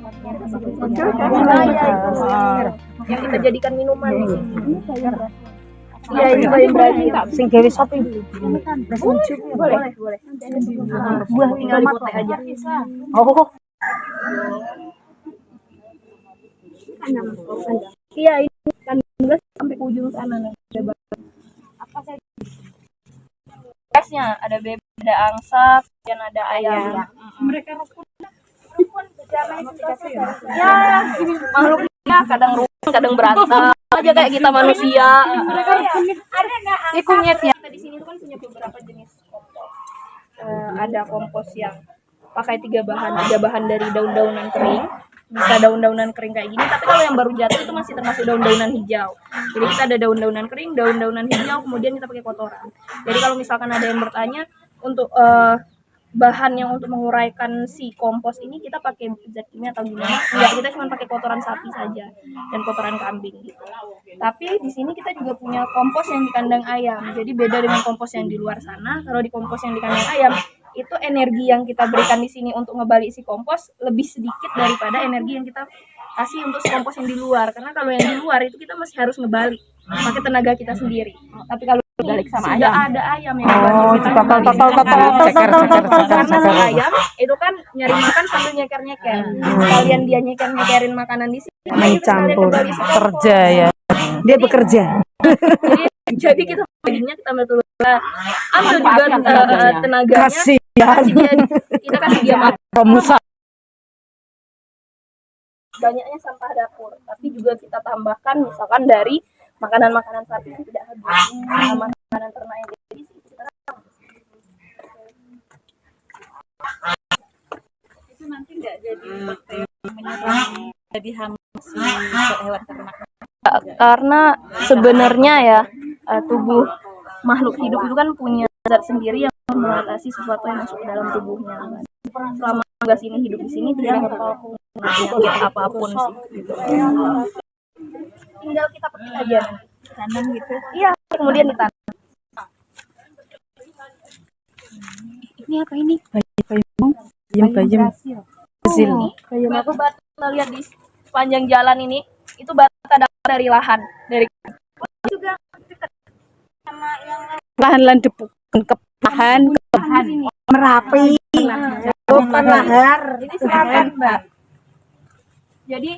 Iya itu yang kita jadikan minuman di sini. Iya ini bayi Brazil. Sing gawe sop iki. Boleh. Buah tinggal dipotek aja. Oh, Iya ini kan sampai ke ujung sana nih. Apa saja? Gasnya ada bebek, ada angsa, dan ada ayam. Mereka rukun ya, makhluknya kadang rukun, kadang berantem aja kayak kita manusia. Ikutnya ya. Di sini tuh kan punya beberapa jenis kompos. Ada kompos yang pakai 3 bahan, ada bahan dari daun-daunan kering, bisa daun-daunan kering kayak gini, tapi kalau yang baru jatuh itu masih termasuk daun-daunan hijau. Jadi kita ada daun-daunan kering, daun-daunan hijau, kemudian kita pakai kotoran. Jadi kalau misalkan ada yang bertanya untuk bahan yang untuk menguraikan si kompos ini kita pakai zat kimia atau gimana? Enggak, kita cuma pakai kotoran sapi saja dan kotoran kambing gitu. Tapi di sini kita juga punya kompos yang di kandang ayam. Jadi beda dengan kompos yang di luar sana. Kalau di kompos yang di kandang ayam itu energi yang kita berikan di sini untuk ngebalik si kompos lebih sedikit daripada energi yang kita kasih untuk si kompos yang di luar. Karena kalau yang di luar itu kita masih harus ngebalik pakai tenaga kita sendiri. Tapi kalau balik sama sudah ayam. Ada ayam yang bantu kita karena si ayam itu kan nyari makan sambil nyeker-nyeker. Sekalian dia nyeker-nyekerin makanan di sini mencampur kerja ya. Dia bekerja. Jadi kita baginya kita betul ambil juga tenaganya Kasih dia, kita kasih dia makan. Banyaknya sampah dapur, tapi juga kita tambahkan misalkan dari makanan-makanan sapi yang tidak habis, makanan ternak yang jadi kita itu nanti nggak jadi menyerang jadi hamil hewan ternak. Karena sebenarnya ya tubuh makhluk hidup itu kan punya zat sendiri yang mengatasi sesuatu yang masuk ke dalam tubuhnya. Selama gas ini hidup di sini tidak bakal punya apapun sih. Gitu. Tinggal kita petik aja tanam gitu. Iya, kemudian ditanam. Ini apa ini? Bayam. Hasil. Batu batu kita lihat di sepanjang jalan ini itu batu ada dari lahan, dari juga sama yang Lahan-lahan debu kepahan Merapi. Bukan lahar. ini selatan, Mbak. Jadi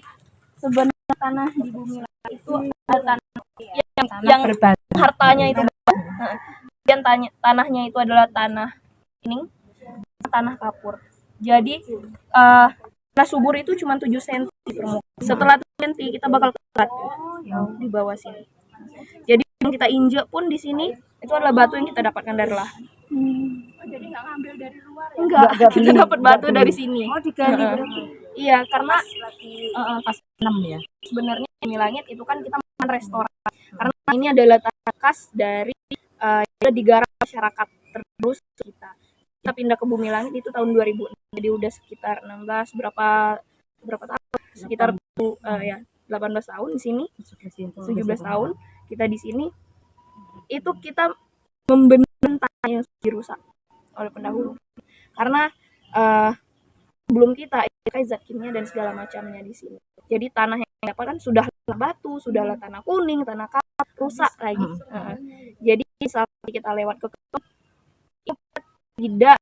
sebenarnya tanah di bumi itu ada tanah yang hartanya itu dan tanahnya itu adalah tanah ini tanah kapur. Jadi tanah subur itu cuma 7 cm di permukaan. Setelah 7 cm kita bakal kerat di bawah sini. Jadi yang kita injek pun di sini itu adalah batu yang kita dapatkan dari lahan. Jadi nggak ngambil dari luar ya? Enggak, kita dapat batu dari sini. Oh, digali berarti. Iya, karena Pas 6 ya. sebenarnya Bumi Langit itu kan kita merestorasi. Karena ini adalah tanah khas dari digarap masyarakat terus kita. Kita pindah ke Bumi Langit itu tahun 2006. Jadi udah sekitar 16 berapa tahun? Sekitar 18 tahun di sini. 17 tahun kita di sini. Itu kita membenahi tanah yang dirusak oleh pendahulu. Karena sebelum kita pakai zat kimia dan segala macamnya di sini. Jadi tanah yang dapat kan sudah batu, sudahlah tanah kuning, tanah kapur, rusak lagi. Jadi saat kita lewat ke kebun, tidak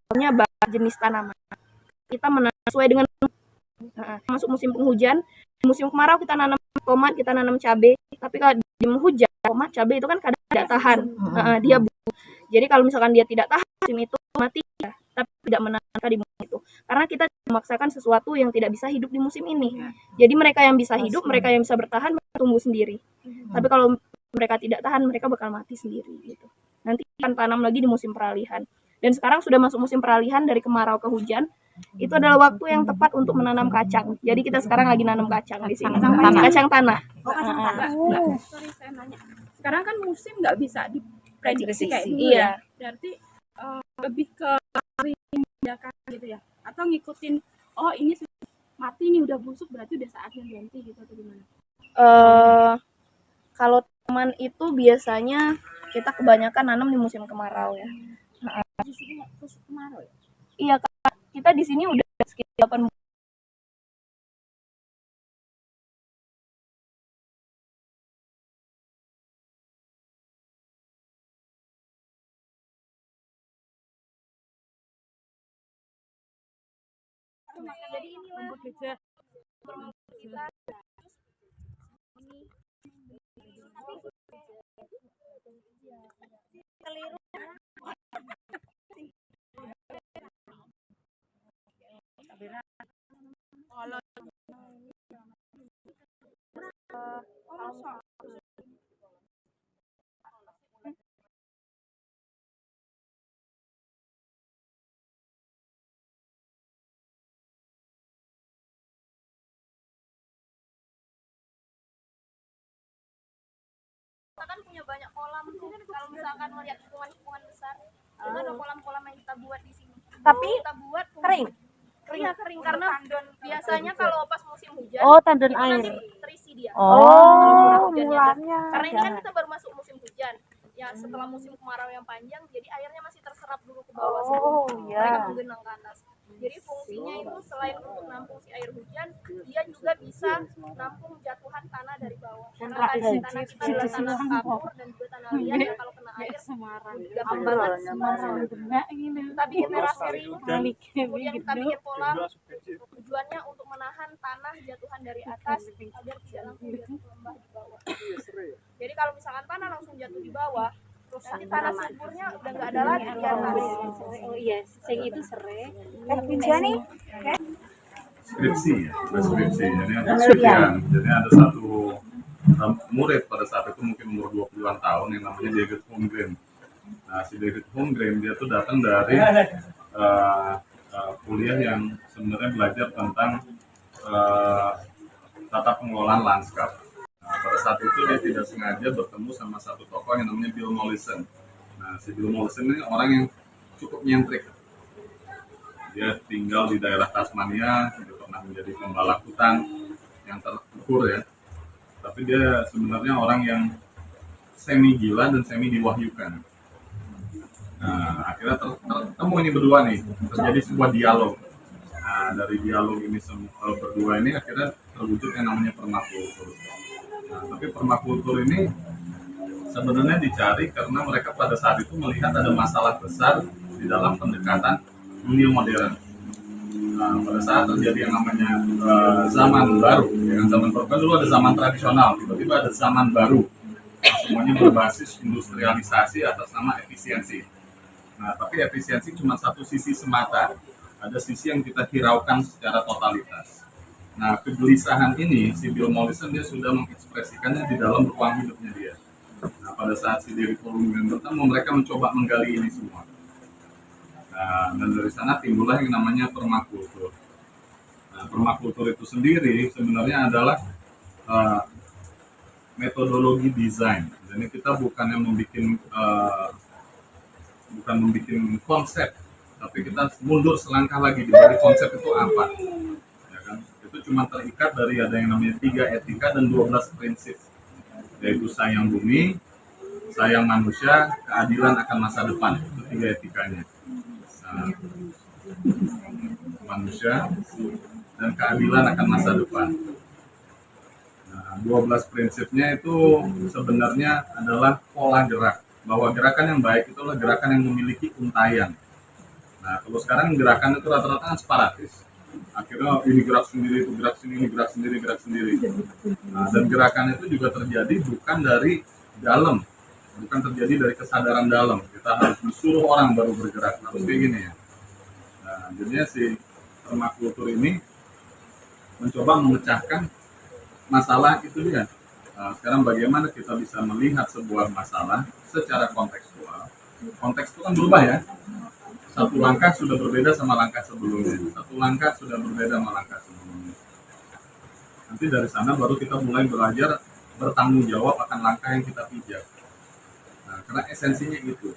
punya jenis tanaman. Kita menanam sesuai dengan masuk musim penghujan, di musim kemarau kita nanam tomat, kita nanam cabai. Tapi kalau di musim hujan, tomat, cabai itu kan kadang tidak tahan, dia busuk. Jadi kalau misalkan dia tidak tahan musim itu mati ya, tapi tidak menangkap di musim itu. Karena kita memaksakan sesuatu yang tidak bisa hidup di musim ini. Jadi mereka yang bisa hidup, mereka yang bisa bertahan, tumbuh sendiri. Tapi kalau mereka tidak tahan, mereka bakal mati sendiri gitu. Nanti akan tanam lagi di musim peralihan. Dan sekarang sudah masuk musim peralihan dari kemarau ke hujan. Itu adalah waktu yang tepat untuk menanam kacang. Jadi kita sekarang lagi nanam kacang di sini. Kacang tanah. Kacang tanah. Sorry saya nanya. Sekarang kan musim nggak bisa diprediksi kayak dulu Iya. ya. Berarti lebih ke tindakan gitu ya. Atau ngikutin oh ini mati nih udah busuk berarti udah saatnya ganti gitu atau gimana? Kalau teman itu biasanya kita kebanyakan nanam di musim kemarau ya. Di sini nggak terus kemarau ya? Iya, kita di sini udah sekitar 8 Jadi inilah Gajah. kita. Keliru. Kita kan punya banyak kolam tuh. Kalau misalkan melihat lingkungan besar, itu ada kolam-kolam yang kita buat di sini. Tapi Kita buat kering. Iya kering karena biasanya kalau pas musim hujan Oh, tandon itu nanti air. terisi dia. Oh, Hujannya. mulanya. Karena ini kan kita baru masuk musim hujan. Ya setelah musim kemarau yang panjang, jadi airnya masih terserap dulu ke bawah Oh, sebelum iya. mereka menggenang ke atas. Jadi fungsinya itu selain untuk nampung si air hujan, dia juga bisa nampung jatuhan tanah dari bawah. Karena tadi tanah kita adalah tanah kapur dan juga tanah liat ya kalau kena air gampang banget. Kita bikin terasering, kemudian kita bikin kolam. Tujuannya untuk menahan tanah jatuhan dari atas agar tidak langsung jatuh ke lembah di bawah. Jadi kalau misalkan tanah langsung jatuh di bawah, nanti tanah suburnya udah nggak ada lagi di atas. Oh iya, sing itu serai. Nih. Skripsi, skripsi. Jadi ada sekian. Jadi ada satu murid pada saat itu mungkin umur 20-an tahun yang namanya David Holmgren. Nah, si David Holmgren dia tuh datang dari kuliah yang sebenarnya belajar tentang tata pengelolaan lanskap. Nah, pada saat itu dia tidak sengaja bertemu sama satu tokoh yang namanya Bill Mollison. Nah, si Bill Mollison ini orang yang cukup nyentrik. Dia tinggal di daerah Tasmania, dia pernah menjadi pembalap hutan yang terukur ya. Tapi dia sebenarnya orang yang semi gila dan semi diwahyukan. Nah, akhirnya tertemu ini berdua nih, terjadi sebuah dialog. Nah, dari dialog ini berdua ini akhirnya terwujud yang namanya permakultur. Nah, tapi permakultur ini sebenarnya dicari karena mereka pada saat itu melihat ada masalah besar di dalam pendekatan dunia modern. Nah, pada saat terjadi yang namanya zaman baru, ya kan, zaman baru kan dulu ada zaman tradisional, tiba-tiba ada zaman baru, semuanya berbasis industrialisasi atas nama efisiensi. Nah, tapi efisiensi cuma satu sisi semata, ada sisi yang kita hiraukan secara totalitas. Nah, kegelisahan ini si Bill Mollison dia sudah mengekspresikannya di dalam ruang hidupnya dia. Nah, pada saat si David Holmgren bertemu, mereka mencoba menggali ini semua. Nah, dan dari sana timbullah yang namanya permakultur. Nah, permakultur itu sendiri sebenarnya adalah metodologi desain. Jadi kita bukan membuat konsep, tapi kita mundur selangkah lagi dari konsep itu apa. Ya kan? Itu cuma terikat dari ada yang namanya 3 etika dan 12 prinsip, yaitu sayang bumi, sayang manusia, keadilan akan masa depan. Itu 3 etikanya. Nah, manusia dan keadilan akan masa depan. Nah, 12 prinsipnya itu sebenarnya adalah pola gerak, bahwa gerakan yang baik itu adalah gerakan yang memiliki untaian. Nah, kalau sekarang gerakan itu rata-rata kan separatis. Akhirnya ini gerak sendiri, itu gerak sini, ini gerak sendiri, gerak sendiri. Nah, dan gerakan itu juga terjadi bukan dari dalam, bukan terjadi dari kesadaran dalam. Kita harus disuruh orang baru bergerak, harus kayak gini ya. Nah, jadinya si permakultur ini mencoba memecahkan masalah itu dia. Nah, sekarang bagaimana kita bisa melihat sebuah masalah secara kontekstual. Konteks itu kan berubah ya. Satu langkah sudah berbeda sama langkah sebelumnya. Satu langkah sudah berbeda sama langkah sebelumnya. Nanti dari sana baru kita mulai belajar bertanggung jawab akan langkah yang kita pijak. Nah, karena esensinya itu.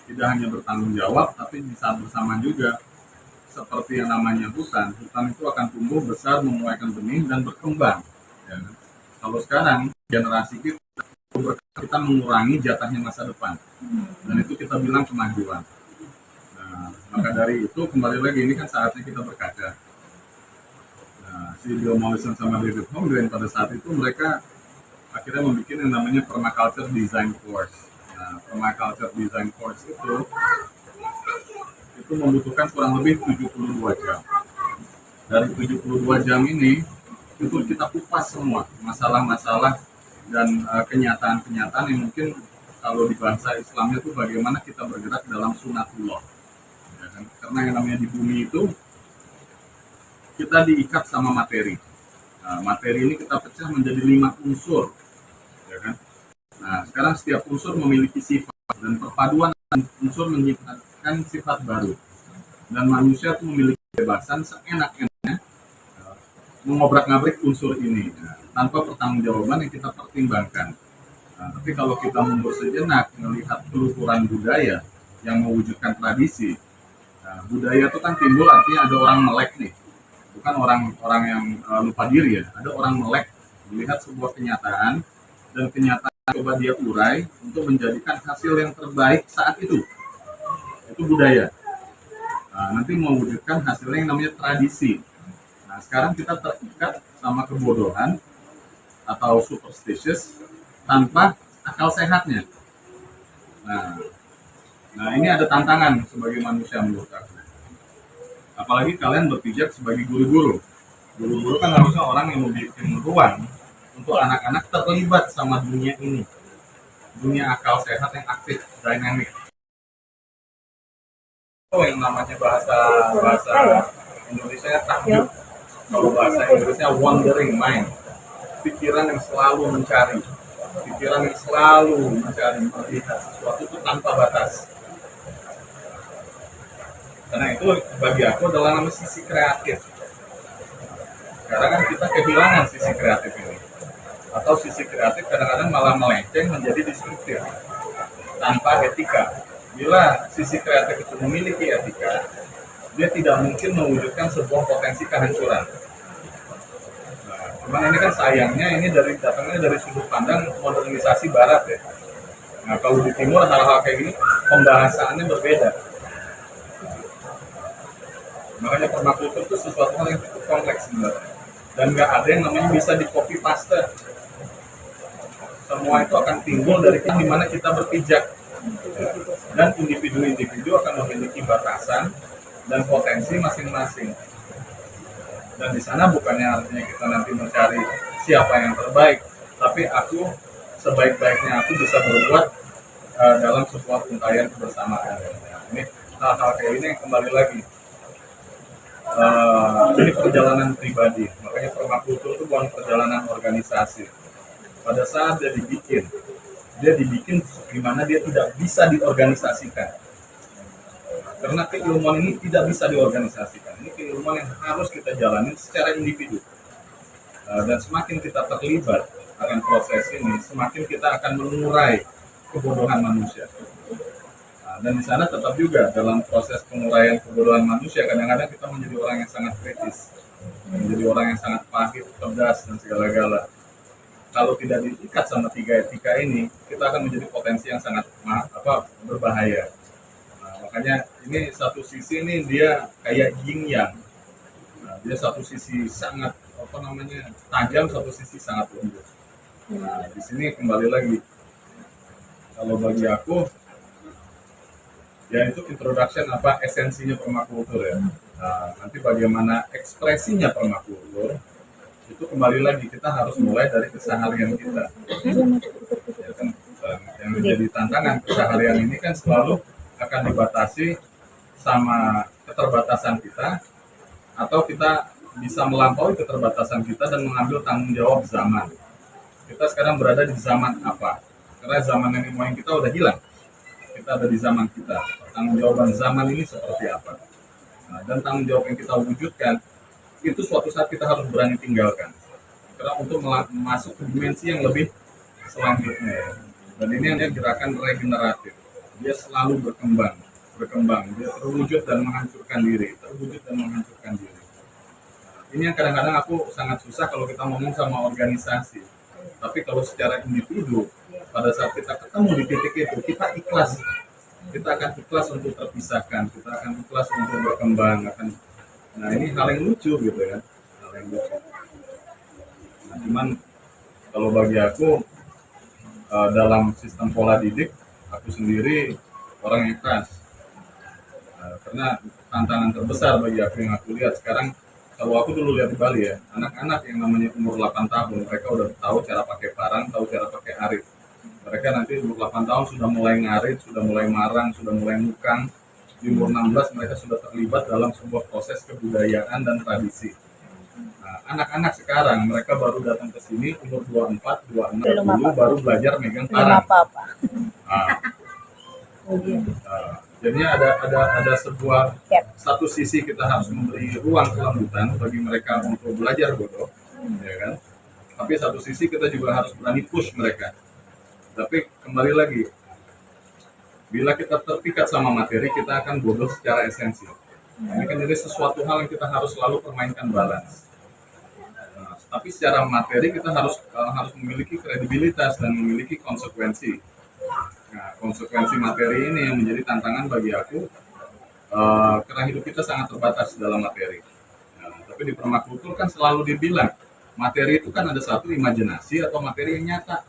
Tidak hanya bertanggung jawab, tapi di saat bersamaan juga seperti yang namanya hutan. Hutan itu akan tumbuh besar, menuaikan benih dan berkembang. Ya. Kalau sekarang generasi kita mengurangi jatahnya masa depan, dan itu kita bilang kemajuan. Nah, maka dari itu kembali lagi ini kan saatnya kita berkaca. Nah, si Bill Mollison sama David Holmgren pada saat itu mereka akhirnya membuat yang namanya Permaculture Design Course. Nah, Permaculture Design Course itu membutuhkan kurang lebih 72 jam. dari 72 jam ini itu kita kupas semua masalah-masalah dan kenyataan-kenyataan yang mungkin kalau di bahasa Islamnya itu bagaimana kita bergerak dalam sunatullah. Ya kan? Karena yang namanya di bumi itu kita diikat sama materi. Nah, materi ini kita pecah menjadi 5 unsur. Ya kan? Nah, sekarang setiap unsur memiliki sifat dan perpaduan unsur menciptakan sifat baru. Dan manusia itu memiliki kebebasan seenak-enaknya mengobrak-ngabrik unsur ini tanpa pertanggungjawaban yang kita pertimbangkan. Nah, tapi kalau kita mundur sejenak melihat keluhuran budaya yang mewujudkan tradisi, nah, budaya itu kan timbul artinya ada orang melek nih, bukan orang yang lupa diri ya. Ada orang melek melihat sebuah kenyataan dan kenyataan coba dia urai untuk menjadikan hasil yang terbaik saat itu. Itu budaya. Nah, nanti mewujudkan hasilnya yang namanya tradisi. Nah, sekarang kita terikat sama kebodohan atau superstitious tanpa akal sehatnya. Nah, ini ada tantangan sebagai manusia menurut aku. Apalagi kalian berpijak sebagai guru-guru. Guru-guru kan harusnya orang yang membuat ruang untuk anak-anak terlibat sama dunia ini. Dunia akal sehat yang aktif, dynamic. Yang namanya bahasa Indonesia takjub, kalau bahasa Inggrisnya wandering mind, pikiran yang selalu mencari melihat sesuatu itu tanpa batas. Karena itu bagi aku adalah nama sisi kreatif. Sekarang kan kita kehilangan sisi kreatif ini, atau sisi kreatif kadang-kadang malah melenceng menjadi destruktif tanpa etika. Bila sisi kreatif itu memiliki etika, dia tidak mungkin mewujudkan sebuah potensi kehancuran. Nah, cuman ini kan sayangnya ini datangnya dari sudut pandang modernisasi barat ya. Nah, kalau di timur hal-hal kayak gini pembahasannya berbeda. Makanya permakultur itu sesuatu hal yang cukup kompleks sebenarnya. Dan nggak ada yang namanya bisa di copy paste. Semua itu akan timbul dari di mana kita berpijak. Dan individu-individu akan memiliki batasan dan potensi masing-masing. Dan di sana bukannya artinya kita nanti mencari siapa yang terbaik, tapi aku sebaik-baiknya aku bisa berbuat dalam sebuah untayan kebersamaan. Ini hal-hal kayak ini yang kembali lagi. Ini perjalanan pribadi, makanya permakultur itu bukan perjalanan organisasi. Pada saat dia dibikin di mana dia tidak bisa diorganisasikan. Karena keilmuan ini tidak bisa diorganisasikan. Ini keilmuan yang harus kita jalani secara individu. Dan semakin kita terlibat akan proses ini, semakin kita akan mengurai kebodohan manusia. Dan di sana tetap juga dalam proses penguraian kebodohan manusia, kadang-kadang kita menjadi orang yang sangat kritis, menjadi orang yang sangat pahit, pedas, dan segala-gala. Kalau tidak diikat sama 3 etika ini, kita akan menjadi potensi yang sangat berbahaya. Nah, makanya ini satu sisi ini dia kayak yin yang. Nah, dia satu sisi sangat tajam, satu sisi sangat lembut. Nah, di sini kembali lagi, kalau bagi aku ya itu introduction esensinya permakultur ya. Nah, nanti bagaimana ekspresinya permakultur itu kembali lagi kita harus mulai dari keseharian kita. Ya kan? Yang menjadi tantangan keseharian ini kan selalu akan dibatasi sama keterbatasan kita, atau kita bisa melampaui keterbatasan kita dan mengambil tanggung jawab zaman. Kita sekarang berada di zaman apa? Karena zaman nenek moyang kita udah hilang. Kita ada di zaman kita. Tanggung jawaban zaman ini seperti apa? Nah, dan tanggung jawab yang kita wujudkan itu suatu saat kita harus berani tinggalkan. Karena untuk masuk ke dimensi yang lebih selanjutnya. Dan ini hanya gerakan regeneratif. Dia selalu berkembang. Dia terwujud dan menghancurkan diri. Ini yang kadang-kadang aku sangat susah kalau kita ngomong sama organisasi. Tapi kalau secara individu, pada saat kita ketemu di titik itu, kita ikhlas. Kita akan ikhlas untuk terpisahkan. Kita akan ikhlas untuk berkembang. Nah, ini hal yang lucu gitu ya. Nah, cuman kalau bagi aku dalam sistem pola didik, aku sendiri orang yang keras. Karena tantangan terbesar bagi aku yang aku lihat sekarang, kalau aku dulu lihat di Bali ya, anak-anak yang namanya umur 8 tahun, mereka udah tahu cara pakai parang, tahu cara pakai arit. Mereka nanti umur 8 tahun sudah mulai ngarit, sudah mulai marang, sudah mulai mukang. Di umur 16 mereka sudah terlibat dalam sebuah proses kebudayaan dan tradisi. Nah, anak-anak sekarang mereka baru datang ke sini umur 24, 26 Belum dulu apa-apa. baru belajar megang Belum parang. apa-apa. Nah, jadinya ada sebuah satu sisi kita harus memberi ruang kelembutan bagi mereka untuk belajar bodoh, ya kan? Tapi satu sisi kita juga harus berani push mereka. Tapi kembali lagi, bila kita terpikat sama materi, kita akan bodoh secara esensi. Ini kan jadi sesuatu hal yang kita harus selalu permainkan balance. Nah, tapi secara materi kita harus memiliki kredibilitas dan memiliki konsekuensi. Nah, konsekuensi materi ini yang menjadi tantangan bagi aku, karena hidup kita sangat terbatas dalam materi. Nah, tapi di permakultur kan selalu dibilang, materi itu kan ada satu imajinasi atau materi yang nyata.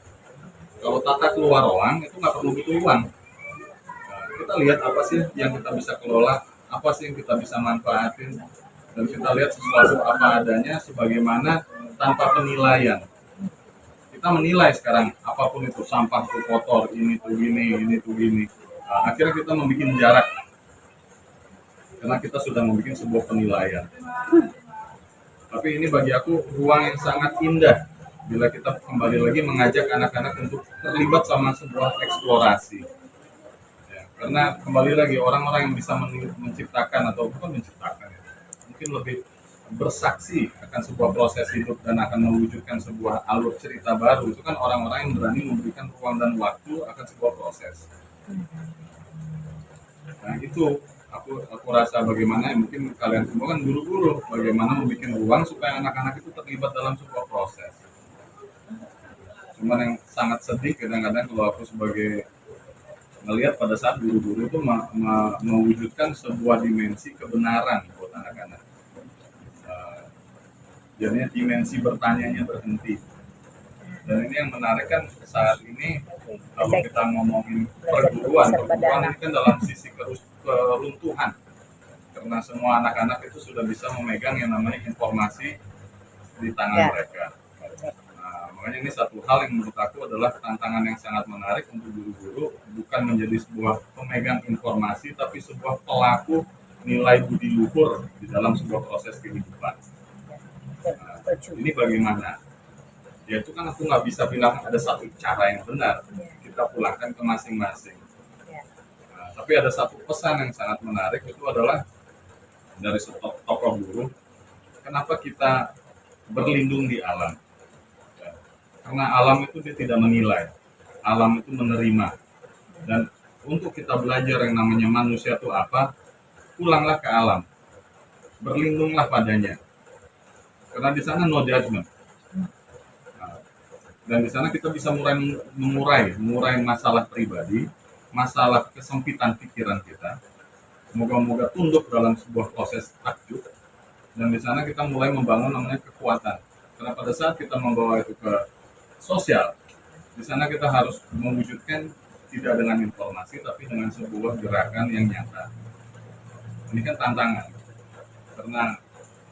Kalau tata keluar uang itu nggak perlu butuh uang. Nah, kita lihat apa sih yang kita bisa kelola, apa sih yang kita bisa manfaatin, dan kita lihat sesuatu apa adanya sebagaimana tanpa penilaian. Kita menilai sekarang apapun itu, sampah tuh kotor, ini tuh gini, ini tuh gini. Nah, akhirnya kita membuat jarak karena kita sudah membuat sebuah penilaian. Tapi ini bagi aku ruang yang sangat indah bila kita kembali lagi mengajak anak-anak untuk terlibat sama sebuah eksplorasi. Ya, karena kembali lagi orang-orang yang bisa menciptakan atau bukan menciptakan, ya, mungkin lebih bersaksi akan sebuah proses hidup dan akan mewujudkan sebuah alur cerita baru, itu kan orang-orang yang berani memberikan ruang dan waktu akan sebuah proses. Nah itu aku rasa bagaimana mungkin kalian semua kan guru-guru, bagaimana membuat ruang supaya anak-anak itu terlibat dalam sebuah proses. Cuman yang sangat sedih kadang-kadang kalau aku sebagai melihat pada saat guru-guru itu mewujudkan sebuah dimensi kebenaran buat anak-anak. Jadinya dimensi bertanyanya berhenti. Dan ini yang menarik kan saat ini kalau kita ngomongin perguruan ini kan dalam sisi keruntuhan. Karena semua anak-anak itu sudah bisa memegang yang namanya informasi di tangan mereka. Nah, makanya ini satu hal yang menurut aku adalah tantangan yang sangat menarik untuk guru-guru, bukan menjadi sebuah pemegang informasi, tapi sebuah pelaku nilai budi luhur di dalam sebuah proses kehidupan. Nah, ini bagaimana? Ya itu kan aku nggak bisa bilang ada satu cara yang benar. Kita pulangkan ke masing-masing. Nah, tapi ada satu pesan yang sangat menarik itu adalah dari tokoh guru. Kenapa kita berlindung di alam? Ya, karena alam itu dia tidak menilai. Alam itu menerima. Dan untuk kita belajar yang namanya manusia itu apa, pulanglah ke alam. Berlindunglah padanya. Karena di sana no judgment. Dan di sana kita bisa mengurai masalah pribadi, masalah kesempitan pikiran kita. Moga-moga tunduk dalam sebuah proses takjub. Dan di sana kita mulai membangun namanya kekuatan. Karena pada saat kita membawa itu ke sosial, di sana kita harus mewujudkan tidak dengan informasi, tapi dengan sebuah gerakan yang nyata. Ini kan tantangan. Karena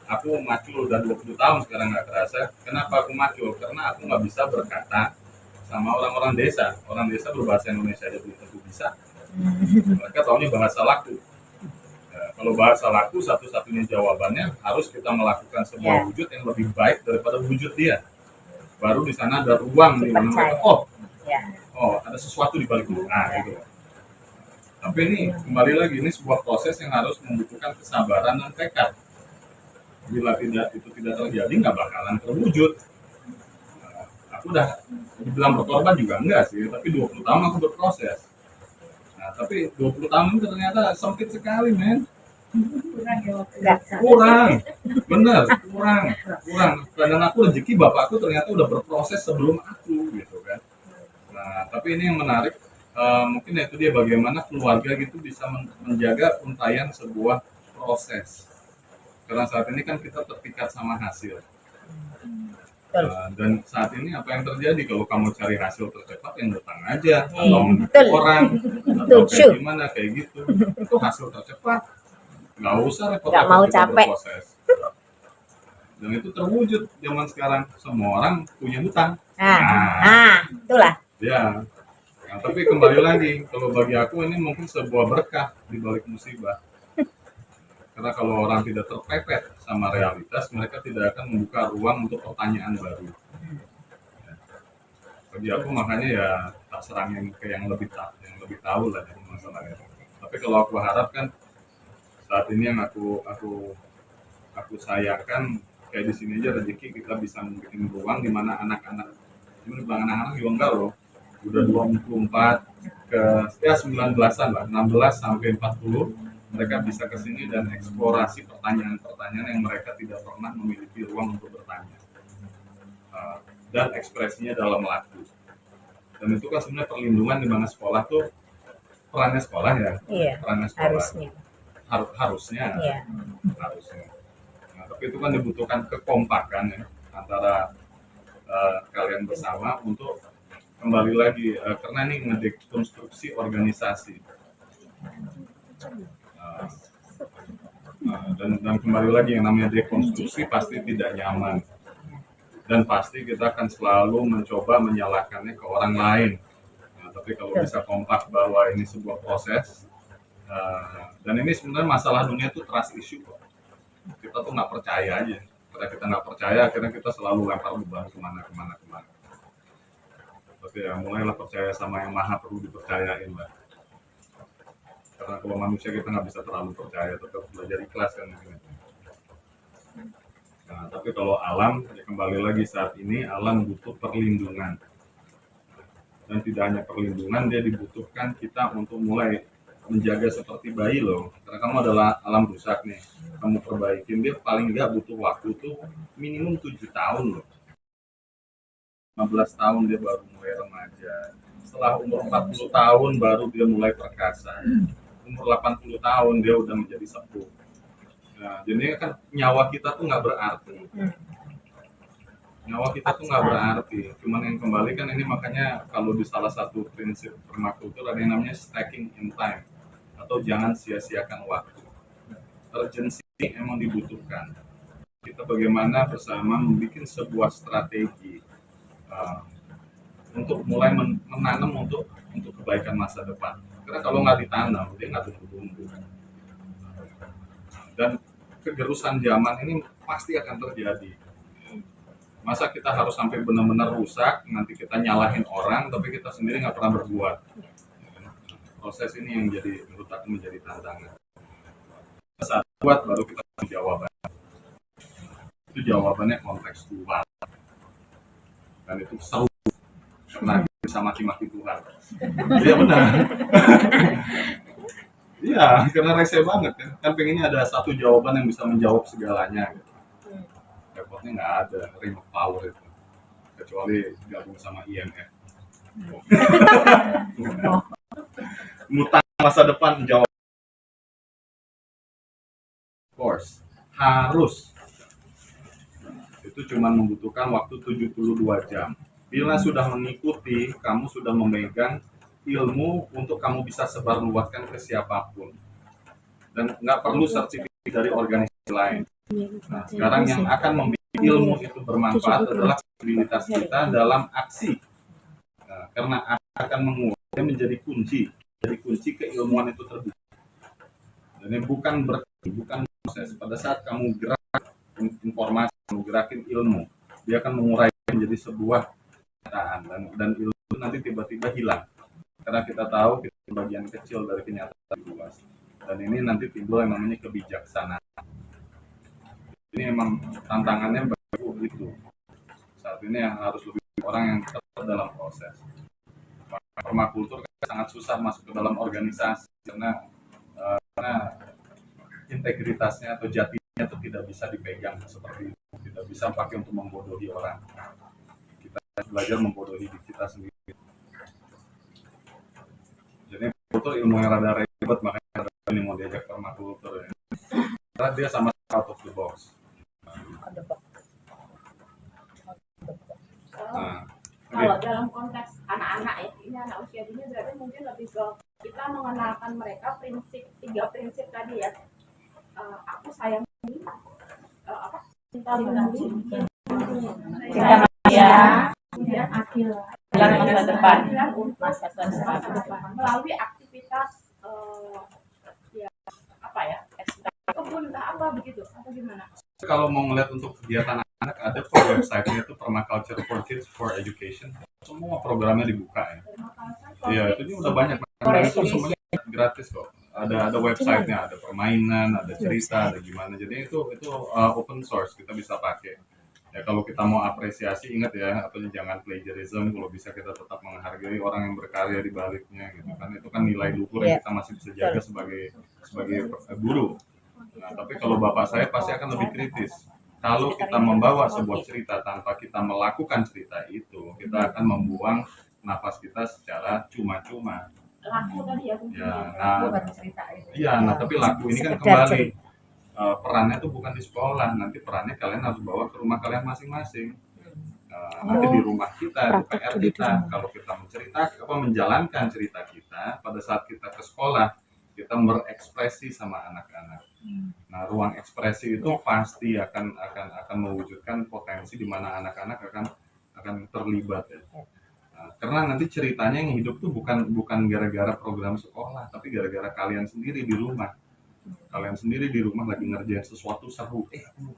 aku macul udah 20 tahun sekarang nggak kerasa. Kenapa aku macul? Karena aku nggak bisa berkata sama orang-orang desa. Orang desa berbahasa Indonesia aja belum tentu bisa. Mereka taunya bahasa laku. Ya, kalau bahasa laku satu-satunya jawabannya harus kita melakukan sebuah wujud yang lebih baik daripada wujud dia. Baru di sana ada ruang di mana mereka, oh ada sesuatu di balik itu. Nah gitu. Tapi ini kembali lagi ini sebuah proses yang harus membutuhkan kesabaran dan tekad. Bila itu tidak terjadi nggak bakalan terwujud. Aku udah dibilang berkorban juga enggak sih, tapi 20 tahun aku berproses. Nah, tapi 20 tahun itu ternyata sempit sekali, men. Kurang, bener, kurang. Dan aku rezeki bapakku ternyata udah berproses sebelum aku, gitu kan. Nah, tapi ini yang menarik, mungkin itu dia bagaimana keluarga gitu bisa menjaga untayan sebuah proses. Karena saat ini kan kita terpikat sama hasil. Dan saat ini apa yang terjadi kalau kamu cari hasil tercepat yang datang aja atau orang atau kayak gimana kayak gitu itu hasil tercepat nggak usah repot-repot mau kita capek. berproses. Dan itu terwujud zaman sekarang, semua orang punya hutang. Itulah. Ya. Nah, tapi kembali lagi, kalau bagi aku ini mungkin sebuah berkah di balik musibah. Karena kalau orang tidak terpepet sama realitas, mereka tidak akan membuka ruang untuk pertanyaan baru. Bagi aku makanya ya tak serang yang ke yang lebih tahu lah dari masalahnya. Tapi kalau aku harap kan saat ini yang aku sayangkan kayak di sini aja rezeki kita bisa bikin ruang di mana anak-anak ini bukan anak-anak juga enggak loh, udah 24 ke ya 19-an lah, 16 sampai 40 mereka bisa ke sini dan eksplorasi pertanyaan-pertanyaan yang mereka tidak pernah memiliki ruang untuk bertanya. Dan ekspresinya dalam laku. Dan itu kan sebenarnya perlindungan di mana sekolah tuh perannya sekolah ya, Iya, perannya sekolah harusnya. harusnya. Iya. Harusnya. Nah, tapi itu kan dibutuhkan kekompakan ya antara kalian bersama untuk kembali lagi karena ini ngedekonstruksi organisasi. Dan kembali lagi yang namanya dekonstruksi pasti tidak nyaman dan pasti kita akan selalu mencoba menyalahkannya ke orang lain. Nah, tapi kalau bisa kompak bahwa ini sebuah proses dan ini sebenarnya masalah dunia itu trust issue kok. Kita tuh nggak percaya aja. Karena kita nggak percaya, akhirnya kita selalu lempar beban kemana. Tapi ya mulailah percaya sama yang maha perlu dipercayain lah. Karena kalau manusia kita nggak bisa terlalu percaya, tetap belajar ikhlas kan. Nah, tapi kalau alam, ya kembali lagi saat ini alam butuh perlindungan. Dan tidak hanya perlindungan, dia dibutuhkan kita untuk mulai menjaga seperti bayi loh. Karena kamu adalah alam rusak nih, kamu perbaikin dia paling nggak butuh waktu tuh minimum 7 tahun loh. 15 tahun dia baru mulai remaja. Setelah umur 40 tahun baru dia mulai perkasa. Umur 80 tahun dia udah menjadi sepuh. Nah, jadi kan nyawa kita tuh nggak berarti. Nyawa kita tuh nggak berarti. Cuman yang kembali kan ini makanya kalau di salah satu prinsip permakultur ada yang namanya stacking in time atau jangan sia-siakan waktu. Urgency emang dibutuhkan. Kita bagaimana bersama membuat sebuah strategi untuk mulai menanam untuk kebaikan masa depan. Karena kalau nggak ditanam dia nggak tumbuh. Dan kegerusan zaman ini pasti akan terjadi. Masa kita harus sampai benar-benar rusak, nanti kita nyalahin orang, tapi kita sendiri nggak pernah berbuat. Proses ini yang menurut aku menjadi tantangan. Saat buat baru kita kasih jawaban. Itu jawabannya kontekstual. Dan itu seru. Karena bisa maki-maki Tuhan. Iya benar. Iya, karena rese banget kan. Kan pengennya ada satu jawaban yang bisa menjawab segalanya. Gitu. Repotnya nggak ada ring of power itu. Kecuali gabung sama IMF. Mutang masa depan jawab. Of course, harus. Itu cuma membutuhkan waktu 72 jam. Bila sudah mengikuti, kamu sudah memegang ilmu untuk kamu bisa sebarluaskan ke siapapun. Dan nggak perlu sertifikat dari organisasi lain. Nah, sekarang yang akan membuat ilmu itu bermanfaat adalah kredibilitas kita dalam aksi. Nah, karena akan menguatnya menjadi kunci. Jadi kunci keilmuan itu terbuka. Dan ini bukan proses. Pada saat kamu gerak informasi, kamu gerakin ilmu, dia akan mengurai menjadi sebuah kenyataan dan ilmu itu nanti tiba-tiba hilang. Karena kita tahu kita bagian kecil dari kenyataan luas. Dan ini nanti timbul yang namanya kebijaksanaan. Ini emang tantangannya bagi itu. Saat ini yang harus lebih orang yang tetap dalam proses. Permakultur sangat susah masuk ke dalam organisasi karena integritasnya atau jatinya itu tidak bisa dipegang seperti itu. Tidak bisa pakai untuk membodohi orang. Kita belajar membodohi diri kita sendiri. Jadi kultur ilmu yang rada ribet, makanya ini mau diajak permakultur ya. Karena dia sama out of the box. Nah, Kalau dalam konteks anak-anak ya, ini anak usia dini berarti mungkin lebih ke kita mengenalkan mereka tiga prinsip tadi ya. Aku sayang ini, Cinta Maria, jalan masa depan. Masa depan. Melalui aktivitas ya apa ya, kebun kah apa begitu atau gimana? Kalau mau ngeliat untuk kegiatan anak, ada kok website-nya itu Permaculture for Kids for Education. Semua programnya dibuka ya. Iya, itu juga udah banyak. Karena itu semuanya gratis kok. Ada website-nya, ada permainan, ada cerita, ada gimana. Jadi itu open source, kita bisa pakai. Ya kalau kita mau apresiasi, ingat ya, atau jangan plagiarism. Kalau bisa kita tetap menghargai orang yang berkarya di baliknya gitu kan. Itu kan nilai luhur yang kita masih bisa jaga sebagai guru. Nah, tapi kalau bapak saya pasti akan lebih kritis. Kalau kita membawa sebuah cerita tanpa kita melakukan cerita itu, kita akan membuang nafas kita secara cuma-cuma. Laku tadi ya, Iya, nah tapi laku ini kan kembali perannya tuh bukan di sekolah, nanti perannya kalian harus bawa ke rumah kalian masing-masing. Nanti di rumah kita itu PR kita. Kalau kita menjalankan cerita kita pada saat kita ke sekolah, kita berekspresi sama anak-anak. Nah, ruang ekspresi itu pasti akan mewujudkan potensi di mana anak-anak akan terlibat ya. Nah, karena nanti ceritanya yang hidup tuh bukan gara-gara program sekolah, tapi gara-gara kalian sendiri di rumah. Kalian sendiri di rumah lagi ngerjain sesuatu seru, aku mau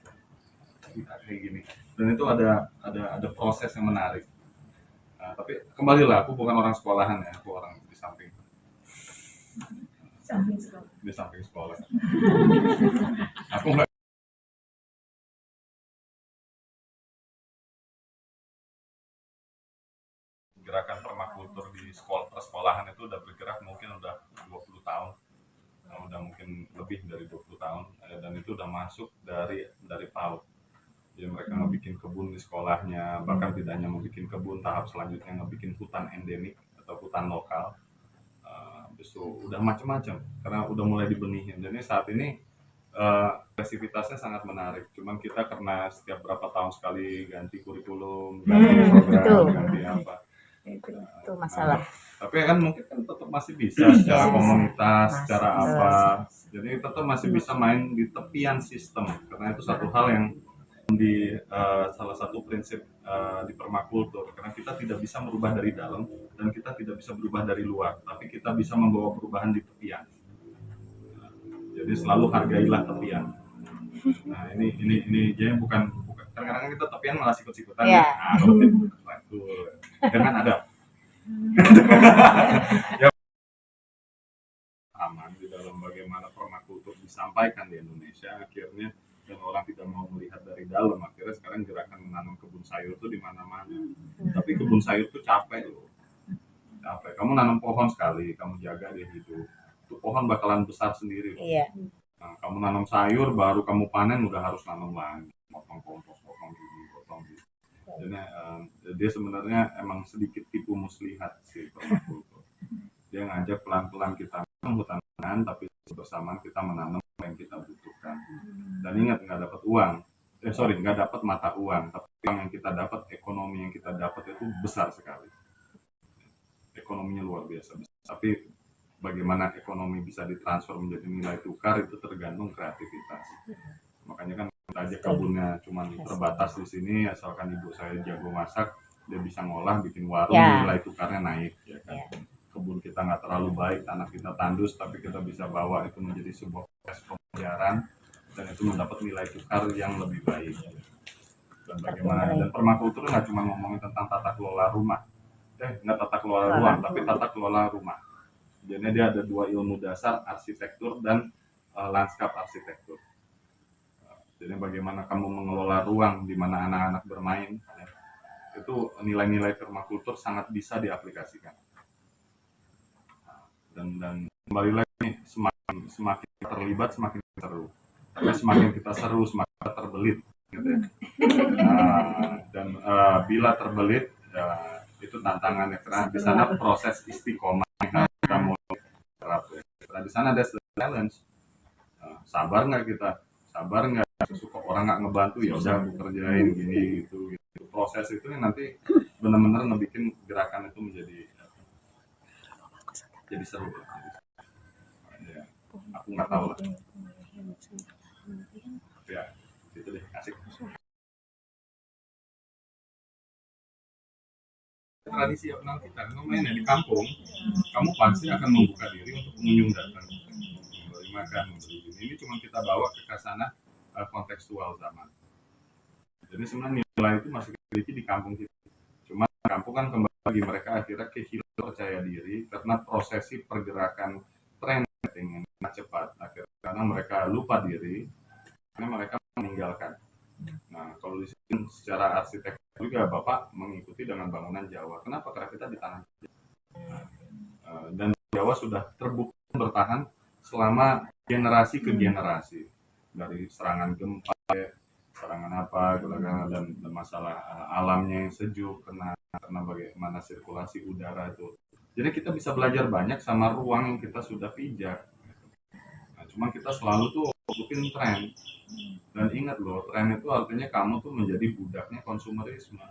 cerita kayak gini. Dan itu ada proses yang menarik. Nah, tapi kembalilah, aku bukan orang sekolahan ya, aku orang di samping sekolah. Aku nggak gerakan permakultur di persekolahan itu udah bergerak mungkin udah 20 tahun. Udah mungkin lebih dari 20 tahun dan itu udah masuk dari PAUD. Jadi mereka ngebikin kebun di sekolahnya, bahkan tidak hanya ngebikin kebun, tahap selanjutnya ngebikin hutan endemik atau hutan lokal. Justru udah macam-macam karena udah mulai dibenihin. Jadi saat ini kreativitasnya sangat menarik. Cuman kita karena setiap berapa tahun sekali ganti kurikulum, ganti program, ganti apa. Itu masalah. Tapi kan mungkin kan tetap masih bisa secara komunitas, secara apa. Jadi tetap masih bisa main di tepian sistem karena itu satu hal yang di salah satu prinsip di permakultur, karena kita tidak bisa merubah dari dalam dan kita tidak bisa berubah dari luar, tapi kita bisa membawa perubahan di tepian. Jadi selalu hargailah tepian. Nah ini jadi bukan kadang-kadang kita tepian malah sikut-sikutan ya. Nah, itu dengan adab. Ya, aman di dalam bagaimana permakultur disampaikan di Indonesia akhirnya, dan orang tidak mau melihat dari dalam, akhirnya sekarang gerakan menanam kebun sayur tuh di mana-mana. Tapi kebun sayur tuh capek loh. Capek. Kamu nanam pohon sekali, kamu jaga dia hidup. Itu pohon bakalan besar sendiri loh. Iya. Nah, kamu nanam sayur baru kamu panen udah harus nanam lagi, potong kompos, potong gini, potong gitu. Jadi dia sebenarnya emang sedikit tipu muslihat sih permakultur. Dia ngajak pelan-pelan kita hutan, tapi bersamaan kita menanam apa yang kita butuhkan. Dan ingat, nggak dapat uang, nggak dapat mata uang, tapi yang kita dapat, ekonomi yang kita dapat itu besar sekali. Ekonominya luar biasa besar. Tapi bagaimana ekonomi bisa ditransfer menjadi nilai tukar itu tergantung kreativitas. Makanya kan kita aja kebunnya cuma terbatas di sini, asalkan ibu saya jago masak, dia bisa ngolah, bikin warung, nilai tukarnya naik. Ya kan? Kebun kita nggak terlalu baik, tanah kita tandus, tapi kita bisa bawa itu menjadi sebuah proses pemeliharaan dan itu mendapat nilai tukar yang lebih baik. Dan bagaimana, dan permakultur nggak cuma ngomongin tentang tata kelola rumah, nggak tata kelola ruang, tapi tata kelola rumah. Jadi dia ada dua ilmu dasar, arsitektur dan lanskap arsitektur. Jadi bagaimana kamu mengelola ruang di mana anak-anak bermain, ya, itu nilai-nilai permakultur sangat bisa diaplikasikan. Dan kembali lagi, semakin terlibat semakin seru. Tapi semakin kita seru semakin kita terbelit, gitu ya. Dan bila terbelit, ya, itu tantangannya karena di sana proses istiqomah yang kita mau terap. Ya. Karena di sana ada challenge. Sabar nggak kita? Sabar nggak? Suka orang nggak ngebantu, ya udah aku kerjain gini gitu. Proses itu yang nanti benar-benar ngebikin gerakan itu jadi seru. Ya, aku nggak tahu lah. Ya, itu deh, asik. tradisi orang kita, kamu main di kampung, kamu pasti akan membuka diri untuk pengunjung datang, memberi makan, memberi ini. Ini cuma kita bawa ke kasana kontekstual zaman. Jadi sebenarnya nilai itu masih dimiliki di kampung kita. Cuma kampung kan kembali lagi mereka akhirnya kehilangan percaya diri karena prosesi pergerakan tren yang cepat. Akhirnya karena mereka lupa diri, karena mereka meninggalkan. Nah, kalau di sini secara arsitektur juga Bapak mengikuti dengan bangunan Jawa. Kenapa? Karena kita di tanah Jawa. Dan Jawa sudah terbukti bertahan selama generasi ke generasi. Dari serangan gempa, serangan apa, dan masalah alamnya yang sejuk, karena bagaimana sirkulasi udara itu. Jadi kita bisa belajar banyak sama ruang yang kita sudah pijak. Nah, cuma kita selalu tuh ikutin tren. Dan ingat loh, tren itu artinya kamu tuh menjadi budaknya konsumerisme.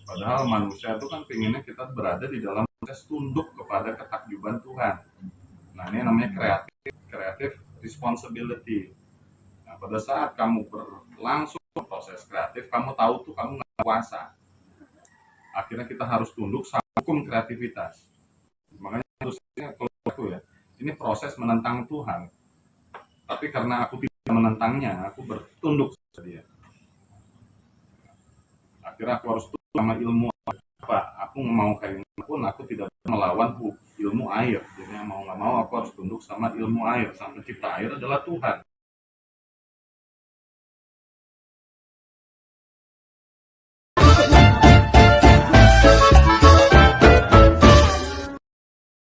Padahal manusia itu kan pinginnya kita berada di dalam proses tunduk kepada ketakjuban Tuhan. Nah, ini namanya creative responsibility. Nah, pada saat kamu berlangsung proses kreatif, kamu tahu tuh kamu nggak kuasa. Akhirnya kita harus tunduk sama hukum kreativitas. Makanya harusnya kalau aku ya, ini proses menentang Tuhan. Tapi karena aku tidak menentangnya, aku bertunduk sama dia. Akhirnya aku harus tunduk sama ilmu apa. Aku mau kayak pun aku tidak melawan ilmu air. Jadi mau nggak mau aku harus tunduk sama ilmu air. Sang pencipta air adalah Tuhan.